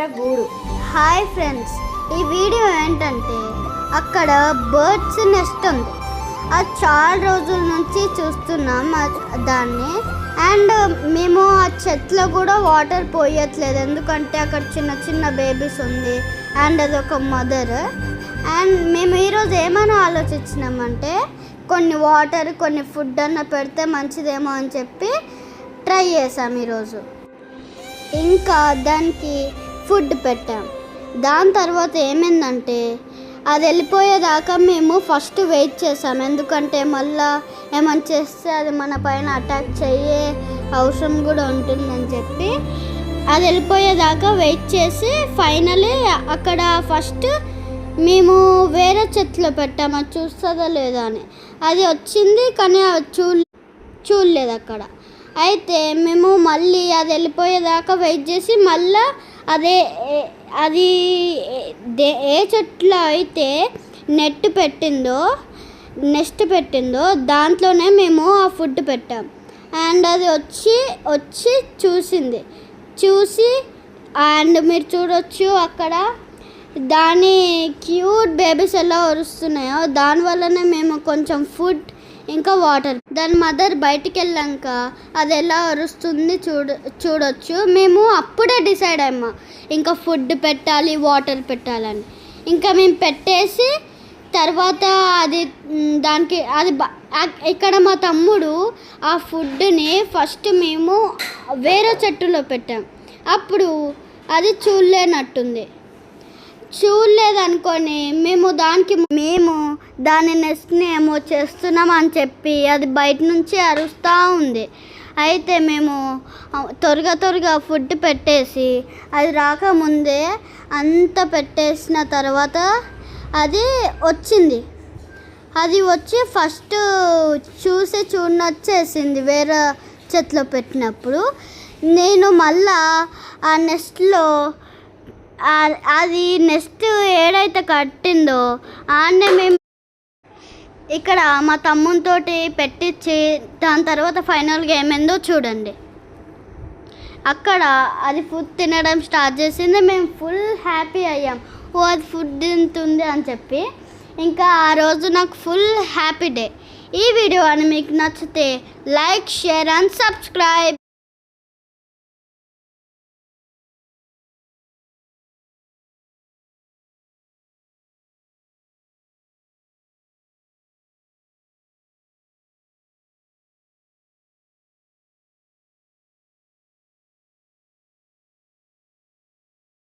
గూడు. Hi friends, ఈ video ఏంటంటే అక్కడ బర్డ్స్ నెస్ట్ ఉంది. అది చాలా రోజుల నుంచి చూస్తున్నాం దాన్ని. అండ్ మేము ఆ చెట్లో కూడా వాటర్ పోయట్లేదు, ఎందుకంటే అక్కడ చిన్న చిన్న బేబీస్ ఉంది అండ్ అదొక మదర్. అండ్ మేము ఈరోజు ఏమైనా ఆలోచించినామంటే కొన్ని వాటర్ కొన్ని ఫుడ్ అన్న పెడితే మంచిదేమో అని చెప్పి ట్రై చేసాం ఈరోజు. ఇంకా దానికి ఫుడ్ పెట్టాం. దాని తర్వాత ఏమైందంటే అది వెళ్ళిపోయేదాకా మేము ఫస్ట్ వెయిట్ చేసాం, ఎందుకంటే మళ్ళీ ఏమైనా చేస్తే అది మన పైన అటాక్ చేయే అవసరం కూడా ఉంటుందని చెప్పి అది వెళ్ళిపోయేదాకా వెయిట్ చేసి ఫైనలీ అక్కడ ఫస్ట్ మేము వేరే చెట్లు పెట్టాము, అది చూస్తుందో లేదా అని. అది వచ్చింది కానీ చూడలేదు అక్కడ. అయితే మేము మళ్ళీ అది వెళ్ళిపోయేదాకా వెయిట్ చేసి మళ్ళీ అది ఏ చెట్లో అయితే నెస్ట్ పెట్టిందో దాంట్లోనే మేము ఆ ఫుడ్ పెట్టాం. అండ్ అది వచ్చి చూసి అండ్ మీరు చూడొచ్చు అక్కడ దాని క్యూట్ బేబీస్ ఎలా వరుస్తున్నాయో. దానివల్లనే మేము కొంచెం ఫుడ్ ఇంకా వాటర్, దాని మదర్ బయటికి వెళ్ళాక అది ఎలా అరుస్తుంది చూడొచ్చు. మేము అప్పుడే డిసైడ్ అయ్యాము ఇంకా ఫుడ్ పెట్టాలి వాటర్ పెట్టాలని. ఇంకా మేము పెట్టేసి తర్వాత ఇక్కడ మా తమ్ముడు ఆ ఫుడ్ని ఫస్ట్ మేము వేరే చెట్టులో పెట్టాం. అప్పుడు అది చూడలేదనుకొని మేము దాని నెస్ట్ని ఏమో చేస్తున్నాం అని చెప్పి అది బయట నుంచి అరుస్తూ ఉంది. అయితే మేము త్వరగా ఫుడ్ పెట్టేసి అది రాకముందే అంతా పెట్టేసిన తర్వాత అది వచ్చింది. అది వచ్చి ఫస్ట్ చూడనొచ్చేసింది వేరే చెట్లో పెట్టినప్పుడు. నేను మళ్ళా ఆ నెస్ట్లో అది నెక్స్ట్ ఏడైతే కట్టిందో ఆడనే మేము ఇక్కడ మా తమ్మునితోటి పెట్టించి దాని తర్వాత ఫైనల్గా ఏమైందో చూడండి. అక్కడ అది ఫుడ్ తినడం స్టార్ట్ చేసింది. మేము ఫుల్ హ్యాపీ అయ్యాం, అది ఫుడ్ తింటుంది అని చెప్పి. ఇంకా ఆ రోజు నాకు ఫుల్ హ్యాపీ డే. ఈ వీడియో అని మీకు నచ్చితే లైక్, షేర్ అండ్ సబ్స్క్రైబ్.